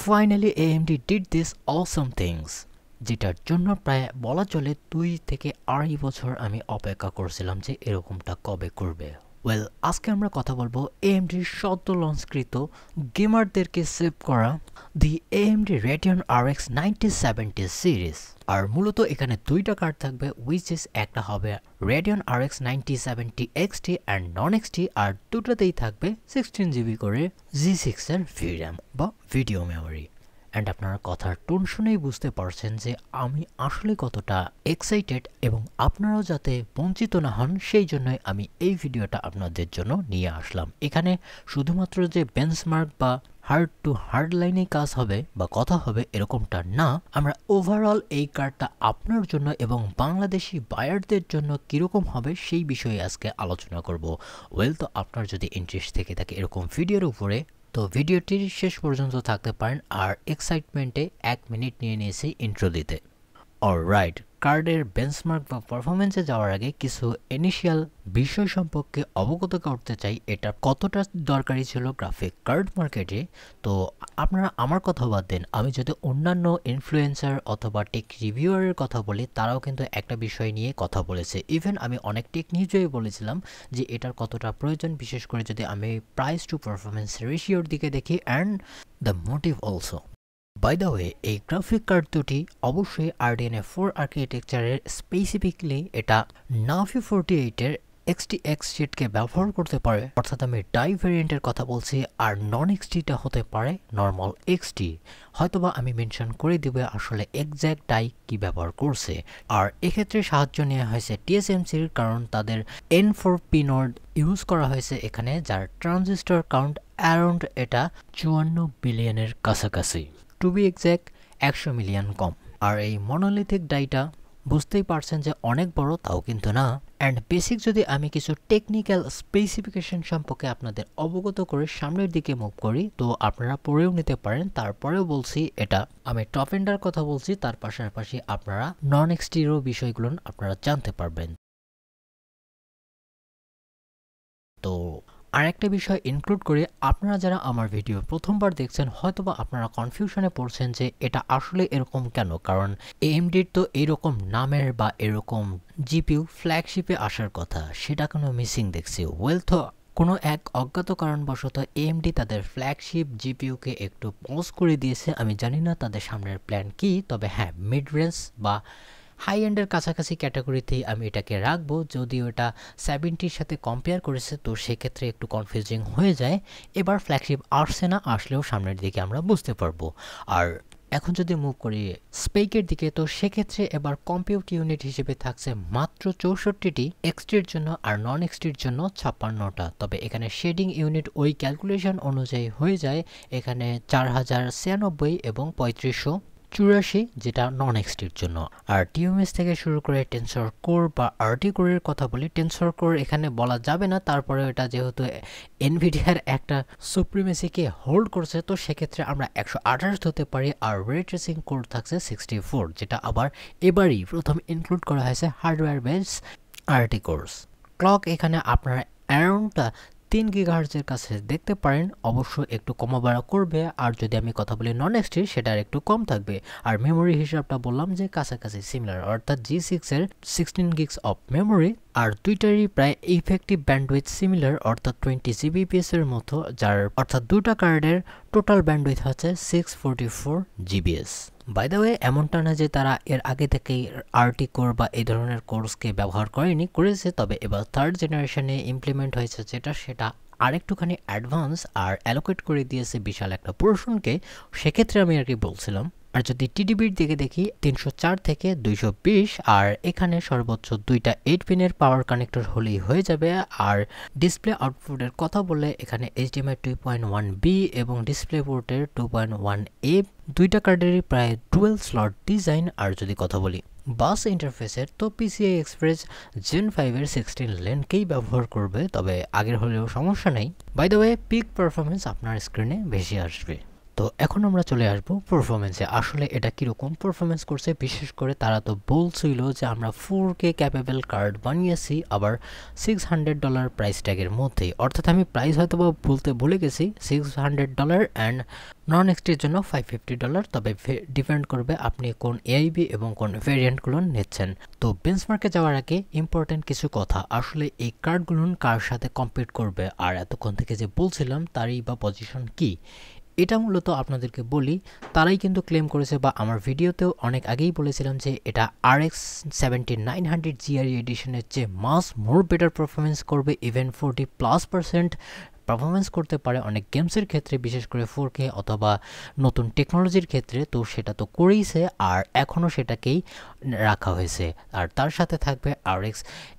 Finally, AMD did this awesome things, যেটার জন্য প্রায় বলা চলে 2 থেকে 2.5 বছর আমি অপেক্ষা করছিলাম যে এরকমটা কবে করবে। ওয়েল, আজকে আমরা কথা বলবো AMD সদ্য লঞ্চকৃত গেমারদেরকে সেভ করা দি AMD Radeon RX 9070 সিরিজ। আর মূলত এখানে দুইটা কার্ড থাকবে, উইচ ইজ একটা হবে Radeon RX 9070 XT and non XT, আর দুটোতেই থাকবে 16GB করে G6 এর VRAM বা ভিডিও মেমোরি। অ্যান্ড আপনারা কথার টোন শুনেই বুঝতে পারছেন যে আমি আসলে কতটা এক্সাইটেড, এবং আপনারাও যাতে বঞ্চিত না হন সেই জন্যই আমি এই ভিডিওটা আপনাদের জন্য নিয়ে আসলাম। এখানে শুধুমাত্র যে বেঞ্চমার্ক বা হার্ড টু হার্ড লাইনেই কাজ হবে বা কথা হবে এরকমটা না, আমরা ওভারঅল এই কার্ডটা আপনার জন্য এবং বাংলাদেশি বায়ারদের জন্য কীরকম হবে সেই বিষয়ে আজকে আলোচনা করব। ওয়েল, তো আপনার যদি ইন্টারেস্ট থেকে থাকে এরকম ভিডিওর উপরে, তো ভিডিওটির শেষ পর্যন্ত থাকতে পারেন। আর এক্সাইটমেন্টে 1 মিনিট নিয়ে নিয়েছি ইন্ট্রো দিতে। অলরাইট, কার্ডের বেঞ্চমার্ক বা পারফরমেন্সে যাওয়ার আগে কিছু ইনিশিয়াল বিষয় সম্পর্কে অবগত করতে চাই। এটা কতটা দরকারি ছিল গ্রাফিক কার্ড মার্কেটে। তো আপনারা আমার কথা বাদ দেন, আমি যদি অন্যান্য ইনফ্লুয়েন্সার অথবা টেক রিভিউয়ারের কথা বলি, তারাও কিন্তু একটা বিষয় নিয়ে কথা বলেছে। ইভেন আমি অনেক টেক নিউজেই বলেছিলাম যে এটার কতটা প্রয়োজন, বিশেষ করে যদি আমি প্রাইস টু পারফরমেন্স রেশিওর দিকে দেখি and the motive also. By the way, এই গ্রাফিক কার্ড দুটি অবশ্যই RDNA 4 আর্কিটেকচারের, স্পেসিফিকলি এটা Navi 48-এর XTX শিটকে ব্যবহার করতে পারে, অর্থাৎ আমি ডাই ভ্যারিয়েন্টের কথা বলছি। আর নন XTটা হতে পারে নর্মাল XT। হয়তোবা আমি মেনশন করে দিব আসলে এক্স্যাক্ট ডাই কি ব্যবহার করছে। আর এক্ষেত্রে সাহায্য নেওয়া হয়েছে TSMCর, কারণ তাদের N4P নোড ইউজ করা হয়েছে এখানে, যার ট্রানজিস্টর কাউন্ট অ্যারাউন্ড এটা 54 বিলিয়নের কাছাকাছি, টু বি এক্স্যাক্ট 100 মিলিয়ন কম। আর এই মনোলিথিক ডাইটা বুঝতেই পারছেন যে অনেক বড়, তাও কিন্তু না। অ্যান্ড বেসিক যদি আমি কিছু টেকনিক্যাল স্পেসিফিকেশন সম্পর্কে আপনাদের অবগত করে সামনের দিকে মুভ করি, তো আপনারা পড়েও নিতে পারেন। তারপরেও বলছি এটা আমি টপ এন্ডার কথা বলছি, তার পাশাপাশি আপনারা নন এক্সটিরও বিষয়গুলো আপনারা জানতে পারবেন। তো আর একটা বিষয় ইনক্লুড করে, আপনারা যারা আমার ভিডিও প্রথমবার দেখছেন হয়তোবা আপনারা কনফিউশনে পড়ছেন যে এটা আসলে এরকম কেন, কারণ AMDর তো এরকম নামের বা এরকম জিপিইউ ফ্ল্যাগশিপে আসার কথা, সেটা কোনো মিসিং দেখছি। ওয়েল, তো কোনো এক অজ্ঞাত কারণবশত AMD তাদের ফ্ল্যাগশিপ জিপিইউকে একটু পজ করে দিয়েছে। আমি জানি না তাদের সামনের প্ল্যান কি, তবে হ্যাঁ, মিড রেঞ্জ বা হাই এন্ডের কাছাকাছি ক্যাটাগরিতেই আমি এটাকে রাখবো। যদিও এটা 70-র সাথে কম্পেয়ার করেছে, তো সেক্ষেত্রে একটু কনফিউজিং হয়ে যায়। এবার ফ্ল্যাগশিপ আসছে না, আসলেও সামনের দিকে আমরা বুঝতে পারবো। আর এখন যদি মুভ করি স্পেকের দিকে, তো সেক্ষেত্রে এবার কম্পিউট ইউনিট হিসেবে থাকছে মাত্র 64টি এক্সটির জন্য, আর নন এক্সটির জন্য 56টা। তবে এখানে শেডিং ইউনিট ওই ক্যালকুলেশন অনুযায়ী হয়ে যায় এখানে 4096 এবং 3584, যেটা নন এক্সটির জন্য। আর টিএমএস থেকে শুরু করে টেনসর কোর বা আরটি কোরের কথা বলি, টেনসর কোর এখানে বলা যাবে না, তারপরে এটা যেহেতু এনভিডিয়ার একটা সুপ্রিমেসিকে হোল্ড করছে, তো সেক্ষেত্রে আমরা 128 ধরতে পারি। আর রে ট্রেসিং কোর থাকছে 64, যেটা আবার এবারই প্রথম ইনক্লুড করা হয়েছে hardware base RT course. Clock এখানে আপনারা অ্যারাউন্ড 3 গিগাহার্জের কাছে দেখতে পারেন, অবশ্য একটু কমাবাড়া করবে। আর যদি আমি কথা বলি নন এক্সটির, সেটা একটু কম থাকবে। আর মেমোরি হিসাবটা বললাম যে কাছাকাছি সিমিলার, অর্থাৎ G6 এর 16 gigs অফ মেমোরি। আর দুইটারই প্রায় ইফেক্টিভ ব্যান্ডউইথ সিমিলার, অর্থাৎ 20 Gbps এর মতো, যার অর্থাৎ দুটা কার্ডের টোটাল ব্যান্ডউইথ হচ্ছে 644 Gbps। বাই দ্য ওয়ে, এমনটা না যে তারা এর আগে থেকেই আরটি কোর বা এই ধরনের কোর্সকে ব্যবহার করেছে, তবে এবার 3rd জেনারেশনে ইমপ্লিমেন্ট হয়েছে সেটা আরেকটুখানি অ্যাডভান্স আর অ্যালোকেট করে দিয়েছে বিশাল একটা পোর্শনকে। সেক্ষেত্রে আমি আর কি বলছিলাম। আর যদি টিডিবির দিকে দেখি 304 থেকে 220, আর এখানে সর্বোচ্চ দুইটা 8 পিনের পাওয়ার কানেক্টর হলেই হয়ে যাবে। আর ডিসপ্লে আউটপুটের কথা বললে এখানে HDMI 2.1B এবং ডিসপ্লে পোর্টের 2.1A, দুইটা কার্ডেরই প্রায় ডুয়েল স্লট ডিজাইন। আর যদি কথা বলি বাস ইন্টারফেসের, তো PCI Express Gen 5 এর 16 লেনকেই ব্যবহার করবে, তবে আগের হলেও সমস্যা নেই। By the way, peak performance আপনার স্ক্রিনে বেশি আসবে। তো তো এখন আমরা চলে আসব পারফরমেন্সে। আসলে এটা কীরকম পারফরমেন্স করছে, বিশেষ করে তারা তো বলছিল যে আমরা 4K ক্যাপেবল কার্ড বানিয়েছি, আবার $600 প্রাইস ট্যাগের মধ্যেই। অর্থাৎ আমি প্রাইস হয়তো বা বলতে ভুলে গেছি, $600 অ্যান্ড নন এক্সটির জন্য $550। তবে ডিপেন্ড করবে আপনি কোন এআইবি এবং কোন ভেরিয়েন্টগুলো নিচ্ছেন। তো বেঞ্চমার্কে যাওয়ার আগে ইম্পর্টেন্ট কিছু কথা, আসলে এই কার্ডগুলো কার সাথে কম্পিট করবে, আর এতক্ষণ থেকে যে বলছিলাম তারই বা পজিশন কি, এটা মূলত আপনাদেরকে বলি। তারাই কিন্তু ক্লেম করেছে, বা আমার ভিডিওতেও অনেক আগেই বলেছিলাম যে এটা RX 7900 GRE এডিশনের চেয়ে মাস মোর বেটার পারফরমেন্স করবে, ইভেন 40+% পারফরমেন্স করতে পারে অনেক গেমসের ক্ষেত্রে, বিশেষ করে 4K অথবা নতুন টেকনোলজির ক্ষেত্রে। তো সেটা তো করেইছে, আর এখনও সেটাকেই রাখা হয়েছে। আর তার সাথে থাকবে RX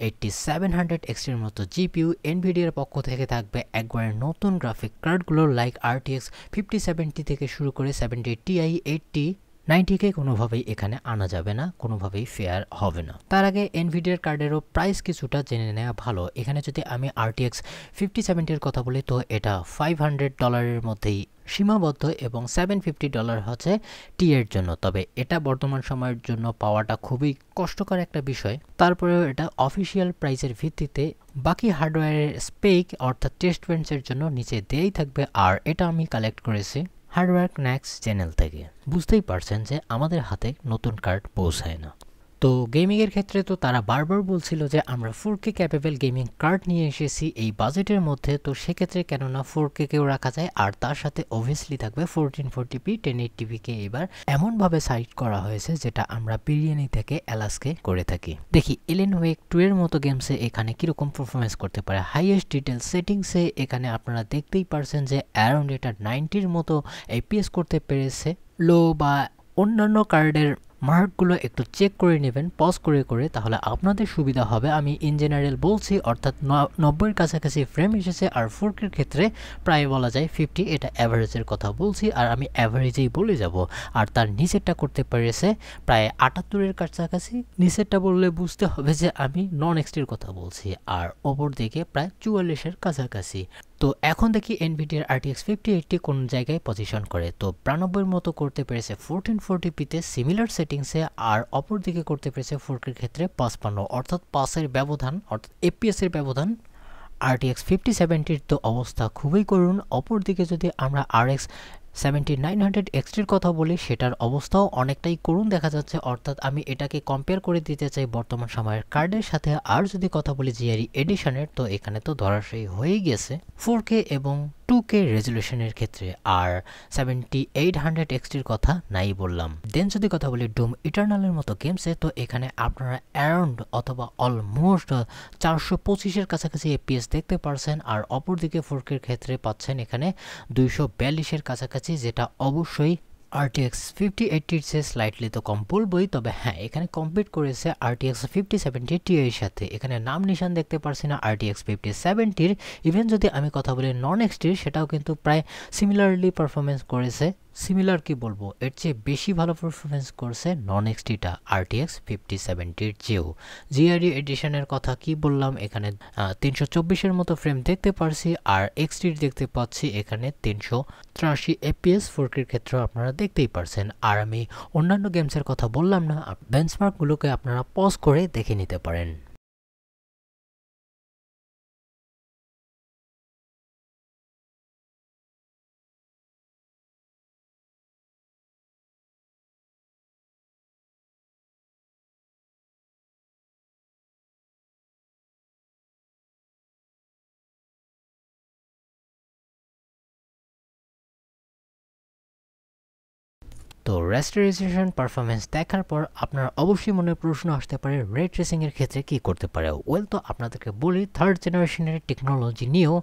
8700 XTর মতো জিপিইউ। এনভিডিয়ার পক্ষ থেকে থাকবে একবারে নতুন গ্রাফিক কার্ডগুলো লাইক RTX 5070 থেকে শুরু করে 70 Ti, 80, 90কে কোনোভাবেই এখানে আনা যাবে না, কোনোভাবেই ফেয়ার হবে না। তার আগে এনভিডিয়ার কার্ডেরও প্রাইস কিছুটা জেনে নেওয়া ভালো। এখানে যদি আমি RTX 5070-এর কথা বলি, তো এটা $500 মধ্যেই সীমাবদ্ধ, এবং $750 হচ্ছে টি এর জন্য। তবে এটা বর্তমান সময়ের জন্য পাওয়াটা খুবই কষ্টকর একটা বিষয়। তারপরেও এটা অফিসিয়াল প্রাইসের ভিত্তিতে বাকি হার্ডওয়্যারের স্পেক অর্থাৎ টেস্ট বেঞ্চের জন্য নিচে দেয়াই থাকবে। আর এটা আমি কালেক্ট করেছি হার্ডওয়্যার নেক্স চ্যানেল থেকে। বুঝতেই পারছেন যে আমাদের হাতে নতুন কার্ড পৌঁছায় না। তো গেমিংয়ের ক্ষেত্রে তো তারা বারবার বলছিল যে আমরা 4K ক্যাপেবল গেমিং কার্ড নিয়ে এসেছি এই বাজেটের মধ্যে। তো সেক্ষেত্রে কেননা 4K কেও রাখা যায়, আর তার সাথে অবভিয়াসলি থাকবে 1440p 1080p-কে এবার এমনভাবে সাইড করা হয়েছে যেটা আমরা বিরিয়ানি থেকে এলাসকে করে থাকি। দেখি এলেন ওয়েক 2 এর মতো গেমসে এখানে কীরকম পারফরমেন্স করতে পারে। হাইয়েস্ট ডিটেল সেটিংসে এখানে আপনারা দেখতেই পারছেন যে অ্যারাউন্ড এটা 90-র মতো এপিএস করতে পেরেছে। লো বা অন্যান্য কার্ডের মার্কগুলো একটু চেক করে নেবেন পজ করে করে, তাহলে আপনাদের সুবিধা হবে। আমি ইন জেনারেল বলছি, অর্থাৎ 90-এর কাছাকাছি ফ্রেম এসেছে, আর 4K-র ক্ষেত্রে প্রায় বলা যায় 50। এটা অ্যাভারেজের কথা বলছি, আর আমি অ্যাভারেজেই বলে যাব। আর তার নিচেরটা করতে পেরেছে প্রায় 78-এর কাছাকাছি। নিচেরটা বললে বুঝতে হবে যে আমি নন এক্সটির কথা বলছি, আর ওপর দিকে প্রায় 44-এর কাছাকাছি। তো এখন দেখি এনভিডিয়ার RTX 5080 কোন জায়গায় পজিশন করে। তো 92-এর মতো করতে পেরেছে 1440p-তে সিমিলার সেটিংসে, আর অপর দিকে করতে পেরেছে 4K-র ক্ষেত্রে 55, অর্থাৎ 5-এর ব্যবধান, অর্থাৎ FPS-এর ব্যবধান। RTX 5070-র তো অবস্থা খুবই করুণ। অপর দিকে যদি আমরা RX 7900 XTর কথা বলি, সেটার অবস্থাও অনেকটাই করুণ দেখা যাচ্ছে। অর্থাৎ আমি এটাকে কম্পেয়ার করে দিতে চাই বর্তমান সময়ের কার্ডের সাথে। আর যদি কথা বলি জিআরই এডিশনের, তো এখানে তো ধরাশায়ী হয়ে গেছে 4K এবং 2K রেজলিউশনের ক্ষেত্রে, আর 7800 XTর কথা নাই বললাম। দেন যদি কথা বলি ডুম ইটারনালের মতো গেমসে, তো এখানে আপনারা অ্যারাউন্ড অথবা অলমোস্ট 425-এর কাছাকাছি এপিএস দেখতে পারছেন, আর অপরদিকে 4K-র ক্ষেত্রে পাচ্ছেন এখানে 242-এর কাছাকাছি, যেটা অবশ্যই RTX 5080-র চেয়ে স্লাইটলি তো কম বলবই। তবে হ্যাঁ, এখানে কম্পিট করেছে RTX 5070 Ti এর সাথে। এখানে নাম নিশান দেখতে পারছি না RTX 5070-র। ইভেন যদি আমি কথা বলি নন এক্সটির, সেটাও কিন্তু প্রায় সিমিলারলি পারফরমেন্স করেছে। সিমিলার কি বলবো, এর চেয়ে বেশি ভালো পারফরমেন্স করছে নন এক্সটিটা RTX 5070-র চেয়েও। জিআরই এডিশনের কথা কি বললাম, এখানে 324-এর মতো ফ্রেম দেখতে পারছি, আর এক্সটির দেখতে পাচ্ছি এখানে 383 FPS। 4K-র ক্ষেত্রেও আপনারা দেখতেই পারছেন। আর আমি অন্যান্য গেমসের কথা বললাম না, বেঞ্চমার্কগুলোকে আপনারা পজ করে দেখে নিতে পারেন। তো রেস্টোরেশন পারফরমেন্স দেখার পর আপনার অবশ্যই মনে প্রশ্ন আসতে পারে রে ট্রেসিংয়ের ক্ষেত্রে কি করতে পারে। ওয়েল, তো আপনাদেরকে বলি 3rd জেনারেশনের টেকনোলজি নিয়েও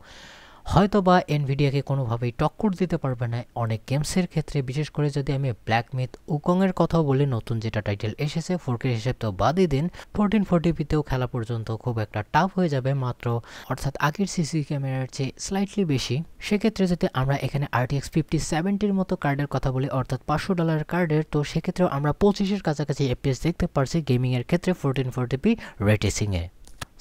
হয়তো বা এনভিডিয়াকে কোনোভাবেই টক্কর দিতে পারবে না অনেক গেমসের ক্ষেত্রে। বিশেষ করে যদি আমি ব্ল্যাক মিথ উকংয়ের কথাও বলি, নতুন যেটা টাইটেল এসেছে, 4K হিসেব তো বাদই দিন, 1440p-তেও খেলা পর্যন্ত খুব একটা টাফ হয়ে যাবে মাত্র, অর্থাৎ আগের সিসি ক্যামেরার চেয়ে স্লাইটলি বেশি। সেক্ষেত্রে যদি আমরা এখানে RTX 5070-র মতো কার্ডের কথা বলি, অর্থাৎ $500 কার্ডের, তো সেক্ষেত্রেও আমরা 25-এর কাছাকাছি FPS দেখতে পারছি গেমিংয়ের ক্ষেত্রে 1440p রে ট্রেসিংয়ে।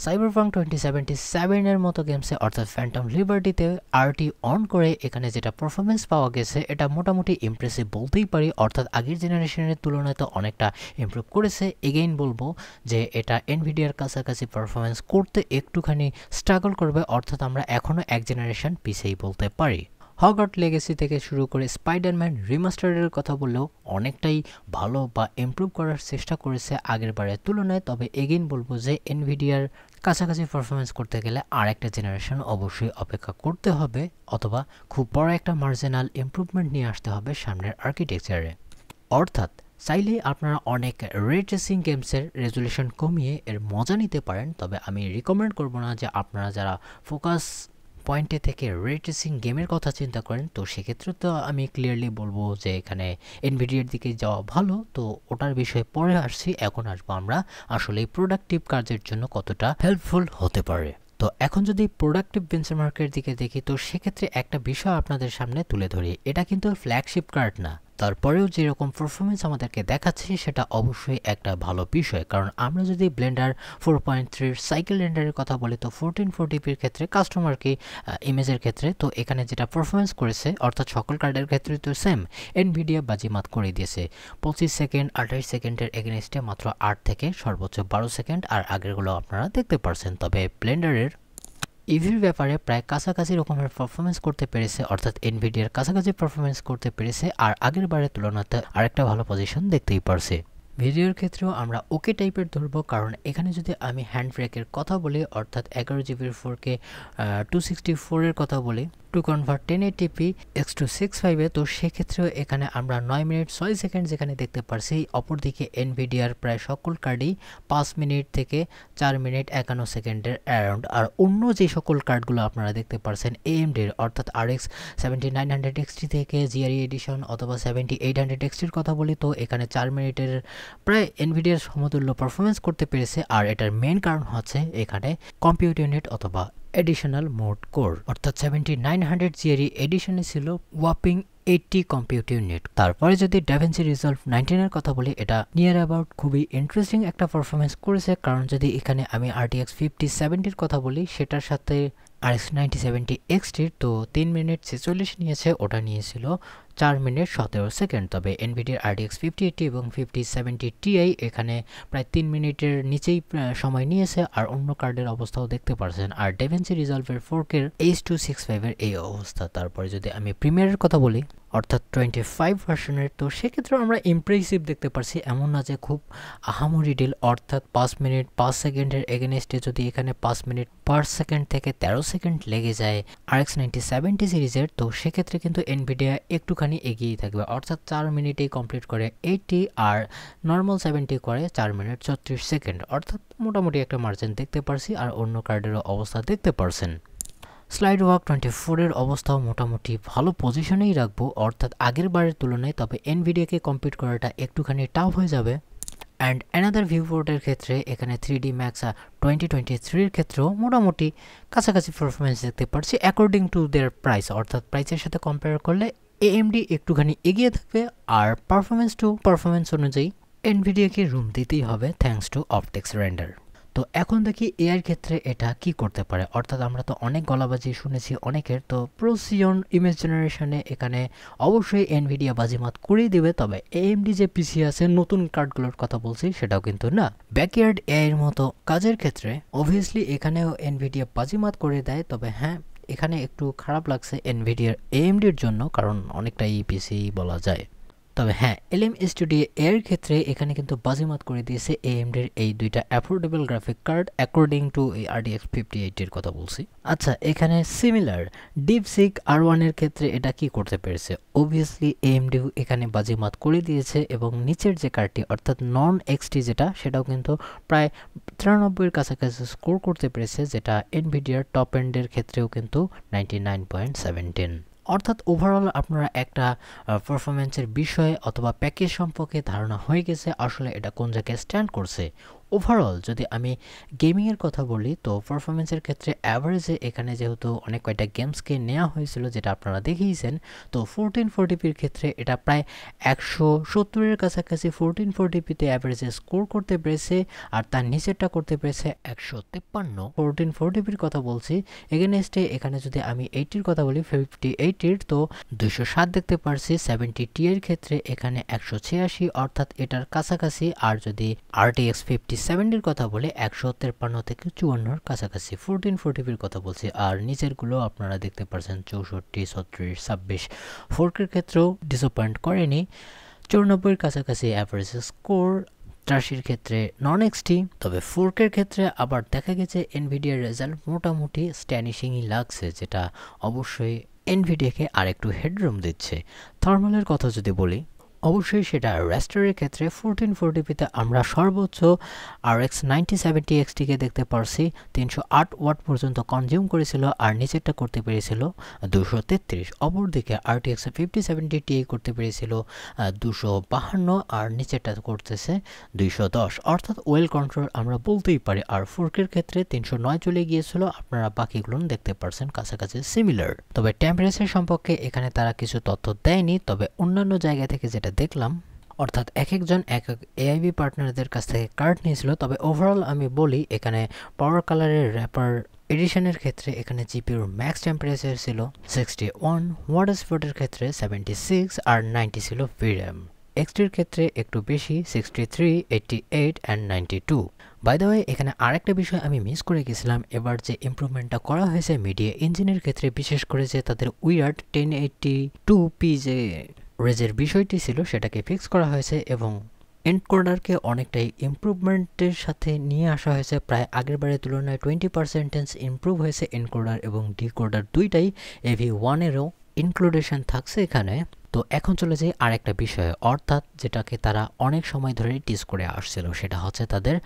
সাইবারপাঙ্ক 2077 এর মতো গেমসে অর্থাৎ ফ্যান্টম লিবার্টিতে আরটি অন করে এখানে যেটা পারফরমেন্স পাওয়া গেছে এটা মোটামুটি ইমপ্রেসিভ বলতেই পারি, অর্থাৎ আগের জেনারেশনের তুলনায় তো অনেকটা ইমপ্রুভ করেছে। এগেইন বলবো যে এটা এনভিডিয়ার কাছাকাছি পারফরমেন্স করতে একটুখানি স্ট্রাগল করবে, অর্থাৎ আমরা এখনও এক জেনারেশন পিছেই বলতে পারি। হগওয়ার্টস লেগেসি থেকে শুরু করে স্পাইডারম্যান রিমাস্টারের কথা বললেও অনেকটাই ভালো বা ইমপ্রুভ করার চেষ্টা করেছে আগের বারের তুলনায়। তবে এগেইন বলবো যে এনভিডিয়ার কাছাকাছি পারফরমেন্স করতে গেলে আর একটা জেনারেশন অবশ্যই অপেক্ষা করতে হবে, অথবা খুব বড় একটা মার্জিনাল ইমপ্রুভমেন্ট নিয়ে আসতে হবে সামনের আর্কিটেকচারে। অর্থাৎ চাইলেই আপনারা অনেক রে ট্রেসিং গেমসের রেজুলেশন কমিয়ে এর মজা নিতে পারেন, তবে আমি রিকমেন্ড করব না যে আপনারা যারা ফোকাস পয়েন্টে থেকে রে ট্রেসিং গেমের কথা চিন্তা করেন, তো সেক্ষেত্রে তো আমি ক্লিয়ারলি বলবো যে এখানে এনভিডিয়ার দিকে যাওয়া ভালো। তো ওটার বিষয়ে পরে আসছি, এখন আসবো আমরা আসলে প্রোডাক্টিভ কাজের জন্য কতটা হেল্পফুল হতে পারে। তো এখন যদি প্রোডাক্টিভ বেঞ্চমার্কের দিকে দেখি, তো সেক্ষেত্রে একটা বিষয় আপনাদের সামনে তুলে ধরি, এটা কিন্তু ফ্ল্যাগশিপ কার্ড না, তারপরেও যেরকম পারফরমেন্স আমাদেরকে দেখাচ্ছে সেটা অবশ্যই একটা ভালো বিষয়। কারণ আমরা যদি ব্লেন্ডার 4.3 সাইকেল রেন্ডারের কথা বলি, তো 1440pর ক্ষেত্রে কাস্টমারকে ইমেজের ক্ষেত্রে তো এখানে যেটা পারফরমেন্স করেছে অর্থাৎ সকল কার্ডের ক্ষেত্রে তো সেম, এনভিডিয়া বাজিমাত করে দিয়েছে 25 সেকেন্ড 28 সেকেন্ডের এগেনস্টে মাত্র 8 থেকে সর্বোচ্চ 12 সেকেন্ড, আর আগেরগুলো আপনারা দেখতে পারছেন। তবে ব্লেন্ডারের ইভির ব্যাপারে প্রায় কাছাকাছি রকমের পারফরমেন্স করতে পেরেছে, অর্থাৎ এনভিডিয়ার কাছাকাছি পারফরমেন্স করতে পেরেছে, আর আগের বারের তুলনাতে আরেকটা ভালো পজিশন দেখতেই পারছে। ভিডিওর ক্ষেত্রেও আমরা ওকে টাইপের ধরবো, কারণ এখানে যদি আমি হ্যান্ড ব্রেকের কথা বলি অর্থাৎ 11GB 4K 264 এর কথা বলি টু কনভার্ট 1080p x265 তো সেক্ষেত্রেও এখানে আমরা 9 মিনিট 6 সেকেন্ড যেখানে দেখতে পারছি, অপরদিকে এনভিডিয়ার প্রায় সকল কার্ডই 5 মিনিট থেকে 4 মিনিট 51 সেকেন্ডের অ্যারাউন্ড। আর অন্য যে সকল কার্ডগুলো আপনারা দেখতে পারছেন এএমডির অর্থাৎ RX 7900XT থেকে জিআরই এডিশন অথবা 7800XTর কথা বলি, তো এখানে 4 মিনিটের প্রায় এনভিডিয়ার সমতুল্য পারফরমেন্স করতে পেরেছে। আর এটার মেন কারণ হচ্ছে এখানে কম্পিউট ইউনিট অথবা এডিশনাল মোড কোর, অর্থাৎ 7900 জিআরই এডিশনে ছিল ওয়াপিং 80 কম্পিউট ইউনিট। তারপরে যদি DaVinci Resolve 19 এর কথা বলি, এটা নিয়ার অ্যাবাউট খুবই ইন্টারেস্টিং একটা পারফরমেন্স করেছে, কারণ যদি এখানে আমি RTX 5070 কথা বলি সেটার সাথে RX 9070 XT তো 3 মিনিট 46 নিয়েছে, ওটা নিয়েছিল 4 মিনিট 17 সেকেন্ড। তবে এনভিডিয়ার RTX 5080 এবং 5070 Ti এখানে প্রায় 3 মিনিটের নিচেই সময় নিয়েছে, আর অন্য কার্ডের অবস্থাও দেখতে পারছেন। আর DaVinci Resolve এর 4K H265 এর এই অবস্থা। তারপরে যদি আমি প্রিমিয়ারের কথা বলি অর্থাৎ 25 ভার্সনের, তো সেক্ষেত্রে আমরা ইমপ্রেসিভ দেখতে পারছি, এমন না যে খুব আহামরি ডিল, অর্থাৎ 5 মিনিট 5 সেকেন্ডের এগেনস্টে যদি এখানে 5 মিনিট পার সেকেন্ড থেকে 13 সেকেন্ড লেগে যায় RX 9070 সিরিজের, তো সেক্ষেত্রে কিন্তু এনভিডিয়া একটুখানি এগিয়েই থাকবে, অর্থাৎ 4 মিনিটেই কমপ্লিট করে 80 আর নর্মাল 70 করে 4 মিনিট 34 সেকেন্ড, অর্থাৎ মোটামুটি একটা মার্জিন দেখতে পারছি। আর অন্য কার্ডেরও অবস্থা দেখতে পারছেন। স্লাইড ওয়াক 24 এর অবস্থাও মোটামুটি ভালো পজিশনেই রাখবো, অর্থাৎ আগের বারের তুলনায়, তবে এনভিডিয়াকে কম্পিট করাটা একটুখানি টাফ হয়ে যাবে। অ্যান্ড অ্যানাদার ভিউপোর্টের ক্ষেত্রে এখানে 3D Max 2023 এর ক্ষেত্রেও মোটামুটি কাছাকাছি পারফরমেন্স দেখতে পারছি অ্যাকর্ডিং টু দেয়ার প্রাইস, অর্থাৎ প্রাইসের সাথে কম্পেয়ার করলে AMD একটুখানি এগিয়ে থাকবে, আর পারফরমেন্স অনুযায়ী এনভিডিয়াকে রুম দিতেই হবে থ্যাঙ্কস টু অপটিক্স রেন্ডার। তো এখন দেখি এআইয়ের ক্ষেত্রে এটা কি করতে পারে, অর্থাৎ আমরা তো অনেক গলাবাজি শুনেছি অনেকের, তো প্রোসিয়ন ইমেজ জেনারেশনে এখানে অবশ্যই এনভিডিয়া বাজিমাত করেই দেবে। তবে এএমডি যে পিসি আছে নতুন কার্ডগুলোর কথা বলছি সেটাও কিন্তু না, ব্যাকইয়ার্ড এআইয়ের মতো কাজের ক্ষেত্রে অবভিয়াসলি এখানেও এনভিডিয়া বাজিমাত করে দেয়। তবে হ্যাঁ, এখানে একটু খারাপ লাগছে এনভিডিয়ার এএমডির জন্য, কারণ অনেকটাই পিসি বলা যায়। তবে হ্যাঁ, এলএম স্টুডিও এর ক্ষেত্রে এখানে কিন্তু বাজিমাত করে দিয়েছে এএমডির এই দুইটা affordable graphic card according to এই RTX 5080 এর কথা বলছি। আচ্ছা, এখানে সিমিলার ডিপসিক R1 এর ক্ষেত্রে এটা কি করতে পেরেছে, অবভিয়াসলি এএমডিও এখানে বাজিমাত করে দিয়েছে, এবং নিচের যে কার্ডটি অর্থাৎ নন এক্সটি যেটা, সেটাও কিন্তু প্রায় 93 এর কাছাকাছি স্কোর করতে পেরেছে, যেটা এনভিডিয়ার টপ এন্ডের ক্ষেত্রেও কিন্তু 99.17। অর্থাৎ ওভারঅল আপনারা একটা পারফরমেন্সের বিষয়ে অথবা প্যাকেজ সম্পর্কে ধারণা হয়ে গেছে আসলে এটা কোন জায়গায় স্ট্যান্ড করছে। ওভারঅল যদি আমি গেমিংয়ের কথা বলি তো পারফরমেন্সের ক্ষেত্রে অ্যাভারেজে এখানে যেহেতু অনেক কয়টা গেমসকে নেওয়া হয়েছিল যেটা আপনারা দেখিয়েছেন, তো 1440পির ক্ষেত্রে এটা প্রায় 170-এর কাছাকাছি 1440পিতে অ্যাভারেজে স্কোর করতে পেরেছে, আর তার নিচেরটা করতে পেরেছে 153। 1440পির কথা বলছি। এগেনস্টে এখানে যদি আমি 80-র কথা বলি 58-এর, তো 207 দেখতে পারছি। 70Ti এর ক্ষেত্রে এখানে 186, অর্থাৎ এটার কাছাকাছি। আর যদি RTX 5070-র কথা বলে 153 থেকে 54-র কাছাকাছি 1440পির কথা বলছি। আর নিচেরগুলো আপনারা দেখতে পাচ্ছেন 64, 36, 26। 4K-র ক্ষেত্রেও ডিসঅ্যাপয়েন্ট করেনি, 94-এর কাছাকাছি অ্যাভারেজ স্কোর। 83-র ক্ষেত্রে নন এক্সটি। তবে 4K-র ক্ষেত্রে আবার দেখা গেছে এনভিডিয়ার রেজাল্ট মোটামুটি স্ট্যানিশিংই লাগছে, যেটা অবশ্যই এনভিডিয়াকে আরেকটু হেডরুম দিচ্ছে। থার্মালের কথা যদি বলি, অবশ্যই সেটা রেস্টারের ক্ষেত্রে 1440পিতে আমরা সর্বোচ্চ RX 9070 XT-কে দেখতে পারছি 308 ওয়াট পর্যন্ত কনজিউম করেছিল, আর নিচেরটা করতে পেরেছিল 233। অপরদিকে RTX 5070 Ti করতে পেরেছিল 252, আর নিচেরটা করতেছে 210, অর্থাৎ ওয়েল কন্ট্রোল আমরা বলতেই পারি। আর 4K-র ক্ষেত্রে 309 চলে গিয়েছিল, আপনারা বাকিগুলো দেখতে পারছেন কাছাকাছি সিমিলার। তবে টেম্পারেচার সম্পর্কে এখানে তারা কিছু তথ্য দেয়নি, তবে অন্যান্য জায়গা থেকে যেটা দেখলাম, অর্থাৎ একজন এক এআইবি পার্টনারদের কাছ থেকে কার্ড নিয়েছিল। তবে ওভারঅল আমি বলি, এখানে পাওয়ার কালারের র্যাপার এডিশনের ক্ষেত্রে এখানে জিপিউর ম্যাক্স টেম্পারেচার ছিল 61, ওয়াটার স্পটের ক্ষেত্রে 76, আর 90 ছিল VRAM। এক্সটির ক্ষেত্রে একটু বেশি 63, 88 অ্যান্ড 92। বাই দ্য ওয়ে, এখানে আরেকটা বিষয় আমি মিস করে গেছিলাম। এবার যে ইমপ্রুভমেন্টটা করা হয়েছে মিডিয়া ইঞ্জিনের ক্ষেত্রে, বিশেষ করে যে তাদের উইয়ার্ড 1082p যে রেজের বিষয়টি ছিল সেটাকে ফিক্স করা হয়েছে, এবং এনকোডারকে অনেকটাই ইমপ্রুভমেন্টের সাথে নিয়ে আসা হয়েছে। প্রায় আগেরবারের তুলনায় 20% ইমপ্রুভ হয়েছে এনকোডার এবং ডিকোডার দুইটাই। AV1-এরও ইনক্লুডেশন থাকছে এখানে। তো এখন চলে যাই আরেকটা বিষয়ে, অর্থাৎ যেটাকে তারা অনেক সময় ধরে টিজ করে আসছিল, সেটা হচ্ছে তাদের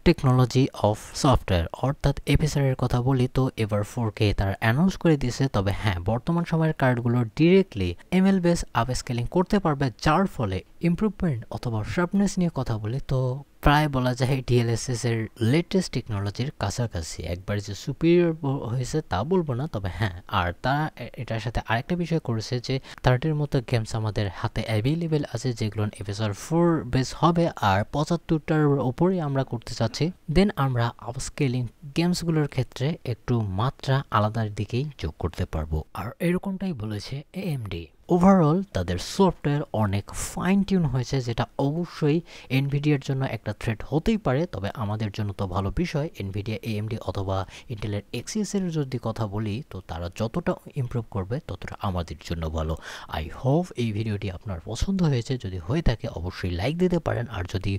টেকনোলজি অফ সফটওয়্যার, অর্থাৎ এপিসারের কথা বলি। তো এবার 4K তারা অ্যানাউন্স করে দিয়েছে। তবে হ্যাঁ, বর্তমান সময়ের কার্ডগুলো ডিরেক্টলি ML বেস আপস্কেলিং করতে পারবে, যার ফলে ইমপ্রুভমেন্ট অথবা শার্পনেস নিয়ে কথা বলি তো প্রায় বলা যায় DLSS এর লেটেস্ট টেকনোলজির কাছাকাছি। একবার যে সুপিরিয়র হয়েছে তা বলবো না, তবে হ্যাঁ। আর তারা এটার সাথে আরেকটা বিষয় করেছে যে 30-র মতো গেমস আমাদের হাতে অ্যাভেলেবেল আছে, যেগুলো এপিসোড 4 বেস হবে, আর 75টার উপরেই আমরা করতে চাচ্ছি। দেন আমরা আপস্কেলিং গেমসগুলোর ক্ষেত্রে একটু মাত্রা আলাদার দিকেই যোগ করতে পারবো, আর এরকমটাই বলেছে AMD। ওভারঅল তাদের সফটওয়্যার অনেক ফাইন টিউন হয়েছে, যেটা অবশ্যই এনভিডিয়ার জন্য একটা থ্রেট হতেই পারে। তবে আমাদের জন্য তো ভালো বিষয়। এনভিডিয়া, AMD অথবা ইন্টেলের Xeon এর যদি কথা বলি, তো তারা যতটা ইমপ্রুভ করবে ততটা আমাদের জন্য ভালো। আই হোপ এই ভিডিওটি আপনার পছন্দ হয়েছে। যদি হয়ে থাকে অবশ্যই লাইক দিতে পারেন, আর যদি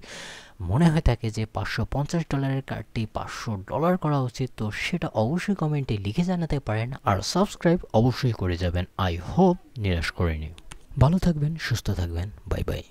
মনে হয়ে থাকে যে $550 কার্ডটি $500 করা উচিত, তো সেটা অবশ্যই কমেন্টে লিখে জানাতে পারেন, আর সাবস্ক্রাইব অবশ্যই করে যাবেন। আই হোপ নিরাশ করেনি। ভালো থাকবেন, সুস্থ থাকবেন, বাই বাই।